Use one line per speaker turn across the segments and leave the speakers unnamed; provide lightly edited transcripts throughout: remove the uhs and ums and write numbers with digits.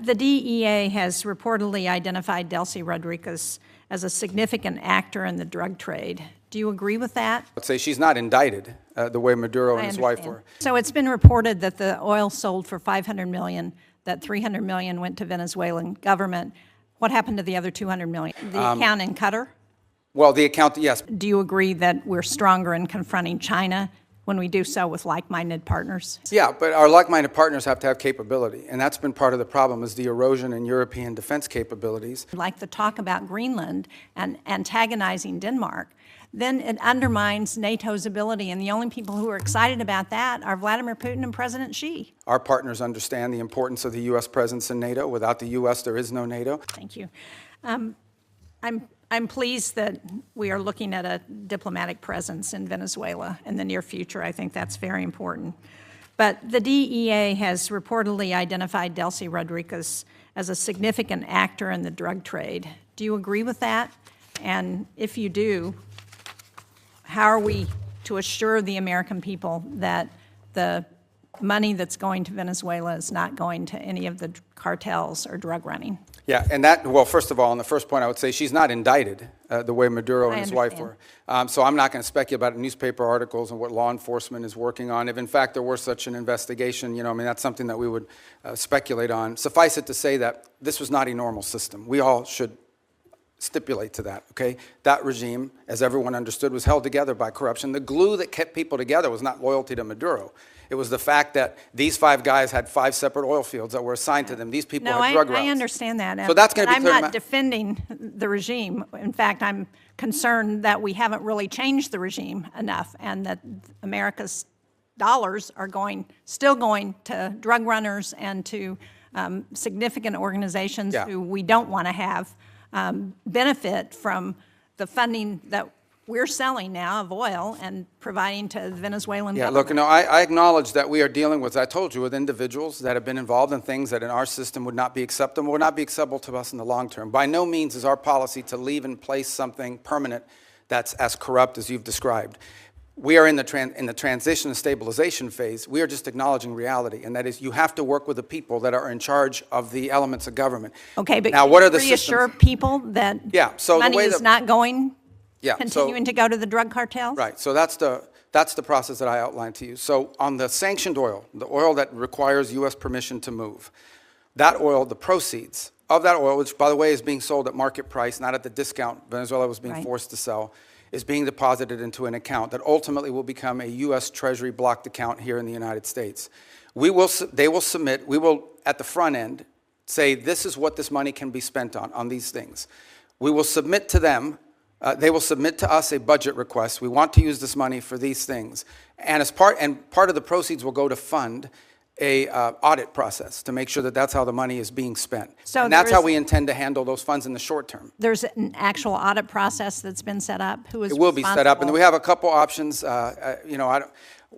the DEA has reportedly identified Delcy Rodriguez as a significant actor in the drug trade. Do you agree with that?
Let's say she's not indicted the way Maduro and his wife were.
So it's been reported that the oil sold for $500 million, that $300 million went to Venezuelan government. What happened to the other $200 million? The account in Qatar?
Well, the account, yes.
Do you agree that we're stronger in confronting China when we do so with like-minded partners?
Yeah, but our like-minded partners have to have capability, and that's been part of the problem, is the erosion in European defense capabilities.
Like the talk about Greenland and antagonizing Denmark, then it undermines NATO's ability, and the only people who are excited about that are Vladimir Putin and President Xi.
Our partners understand the importance of the U.S. presence in NATO. Without the U.S., there is no NATO.
Thank you. I'm pleased that we are looking at a diplomatic presence in Venezuela in the near future. I think that's very important. But the DEA has reportedly identified Delcy Rodriguez as a significant actor in the drug trade. Do you agree with that? And if you do, how are we to assure the American people that the money that's going to Venezuela is not going to any of the cartels or drug running?
Yeah, and that, well, first of all, on the first point, I would say she's not indicted the way Maduro and his wife were. So I'm not going to speculate about newspaper articles and what law enforcement is working on. If, in fact, there were such an investigation, I mean, that's something that we would speculate on. Suffice it to say that this was not a normal system. We all should stipulate to that, okay? That regime, as everyone understood, was held together by corruption. The glue that kept people together was not loyalty to Maduro. It was the fact that these 5 guys had 5 separate oil fields that were assigned to them. These people had drug routes.
I understand that.
So that's going to be
I'm not defending the regime. In fact, I'm concerned that we haven't really changed the regime enough, and that America's dollars are still going to drug runners and to significant organizations who we don't want to have benefit from the funding that we're selling now of oil and providing to the Venezuelan government.
Look, I acknowledge that we are dealing with, I told you, with individuals that have been involved in things that in our system would not be acceptable, would not be acceptable to us in the long term. By no means is our policy to leave in place something permanent that's as corrupt as you've described. We are in the transition and stabilization phase. We are just acknowledging reality, and that is you have to work with the people that are in charge of the elements of government.
Okay, but
now,
can
what
you
are the
reassure
systems?
people that money is not going continuing to go to the drug cartels?
Right. So that's the process that I outlined to you. So on the sanctioned oil, the oil that requires U.S. permission to move, that oil, the proceeds of that oil, which, by the way, is being sold at market price, not at the discount Venezuela was being forced to sell, is being deposited into an account that ultimately will become a U.S. Treasury blocked account here in the United States. They will submit, we will, at the front end, say this is what this money can be spent on these things. We will submit to them. They will submit to us a budget request. We want to use this money for these things. And part of the proceeds will go to fund a audit process to make sure that that's how the money is being spent. So and that's how we intend to handle those funds in the short term.
There's an actual audit process that's been set up?
It will be set up, and we have a couple options.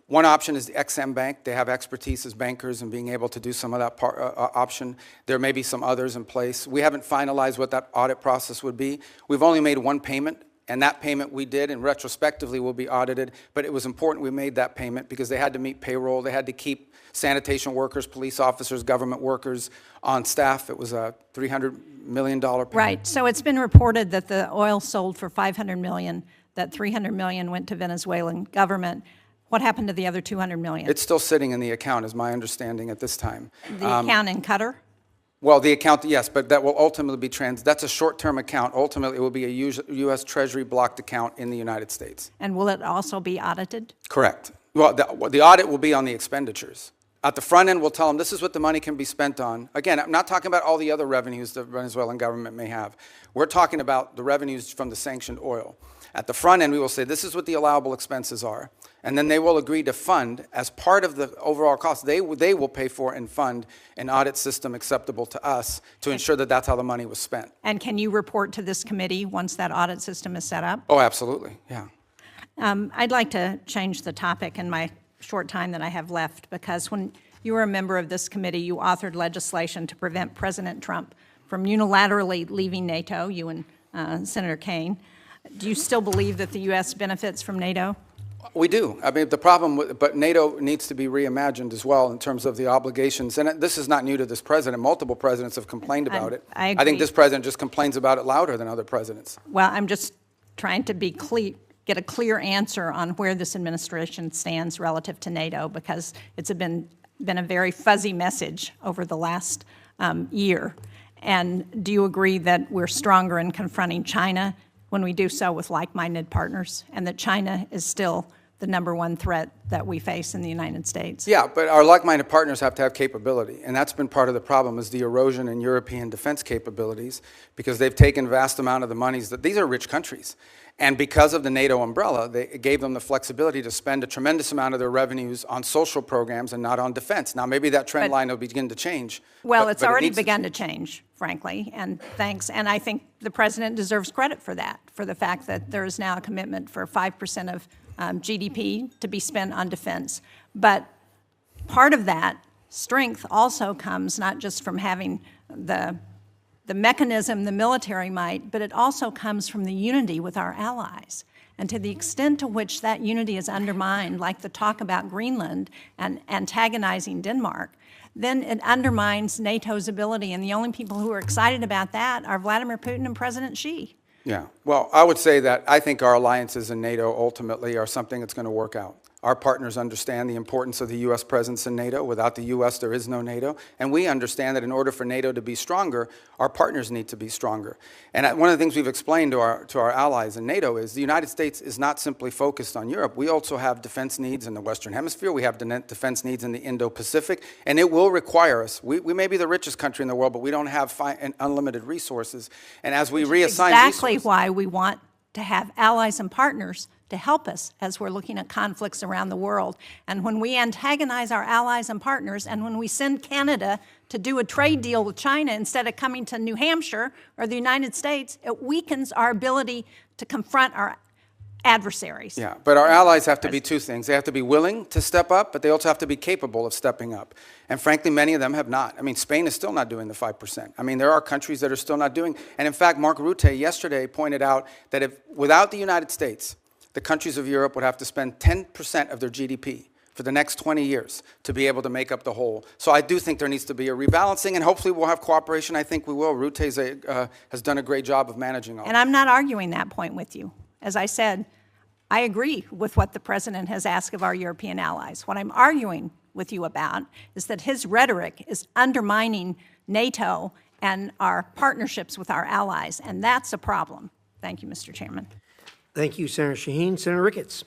One option is the XM Bank. They have expertise as bankers in being able to do some of that option. There may be some others in place. We haven't finalized what that audit process would be. We've only made one payment, and that payment we did, and retrospectively will be audited, but it was important we made that payment because they had to meet payroll. They had to keep sanitation workers, police officers, government workers on staff. It was a $300 million payment.
Right. So it's been reported that the oil sold for $500 million, that $300 million went to Venezuelan government. What happened to the other $200 million?
It's still sitting in the account, is my understanding at this time.
The account in Qatar?
Well, the account, yes, but that will ultimately be that's a short-term account. Ultimately, it will be a U.S. Treasury blocked account in the United States.
And will it also be audited?
Correct. Well, the audit will be on the expenditures. At the front end, we'll tell them this is what the money can be spent on. Again, I'm not talking about all the other revenues the Venezuelan government may have. We're talking about the revenues from the sanctioned oil. At the front end, we will say this is what the allowable expenses are. And then they will agree to fund, as part of the overall cost, they will pay for and fund an audit system acceptable to us to ensure that that's how the money was spent.
And can you report to this committee once that audit system is set up?
Oh, absolutely, yeah.
I'd like to change the topic in my short time that I have left, because when you were a member of this committee, you authored legislation to prevent President Trump from unilaterally leaving NATO, you and Senator Kaine. Do you still believe that the U.S. benefits from NATO?
We do. I mean, the problem, but NATO needs to be reimagined as well in terms of the obligations. And this is not new to this president. Multiple presidents have complained about it.
I agree.
think this president just complains about it louder than other presidents.
Well, I'm just trying to be get a clear answer on where this administration stands relative to NATO, because it's been a very fuzzy message over the last year. And do you agree that we're stronger in confronting China when we do so with like-minded partners, and that China is still the #1 threat that we face in the United States?
Yeah, but our like-minded partners have to have capability, and that's been part of the problem, is the erosion in European defense capabilities, because they've taken vast amount of the monies that these are rich countries. And because of the NATO umbrella, it gave them the flexibility to spend a tremendous amount of their revenues on social programs and not on defense. Now, maybe that trend line will begin to change.
Well,
but
it's
it
already
needs
begun to change, frankly, and thanks. And I think the president deserves credit for that, for the fact that there is now a commitment for 5% of GDP to be spent on defense. But part of that strength also comes not just from having the mechanism, the military might, but it also comes from the unity with our allies. And to the extent to which that unity is undermined, like the talk about Greenland and antagonizing Denmark, then it undermines NATO's ability. And the only people who are excited about that are Vladimir Putin and President Xi.
Yeah, well, I would say that I think our alliances in NATO ultimately are something that's going to work out. Our partners understand the importance of the U.S. presence in NATO. Without the U.S., there is no NATO. And we understand that in order for NATO to be stronger, our partners need to be stronger. And one of the things we've explained to our allies in NATO is the United States is not simply focused on Europe. We also have defense needs in the Western Hemisphere. We have defense needs in the Indo-Pacific. And it will require us. We may be the richest country in the world, but we don't have unlimited resources. And as we reassign
exactly
resources,
why we want to have allies and partners to help us as we're looking at conflicts around the world. And when we antagonize our allies and partners, and when we send Canada to do a trade deal with China instead of coming to New Hampshire or the United States, it weakens our ability to confront our adversaries.
Yeah, but our allies have to be two things. They have to be willing to step up, but they also have to be capable of stepping up. And frankly, many of them have not. I mean, Spain is still not doing the 5%. I mean, there are countries that are still not doing. And in fact, Mark Rutte yesterday pointed out that without the United States, the countries of Europe would have to spend 10% of their GDP for the next 20 years to be able to make up the whole. So I do think there needs to be a rebalancing, and hopefully we'll have cooperation. I think we will. Rutte has done a great job of managing all
And I'm not arguing that point with you. As I said, I agree with what the president has asked of our European allies. What I'm arguing with you about is that his rhetoric is undermining NATO and our partnerships with our allies, and that's a problem. Thank you, Mr. Chairman.
Thank you, Senator Shaheen. Senator Ricketts.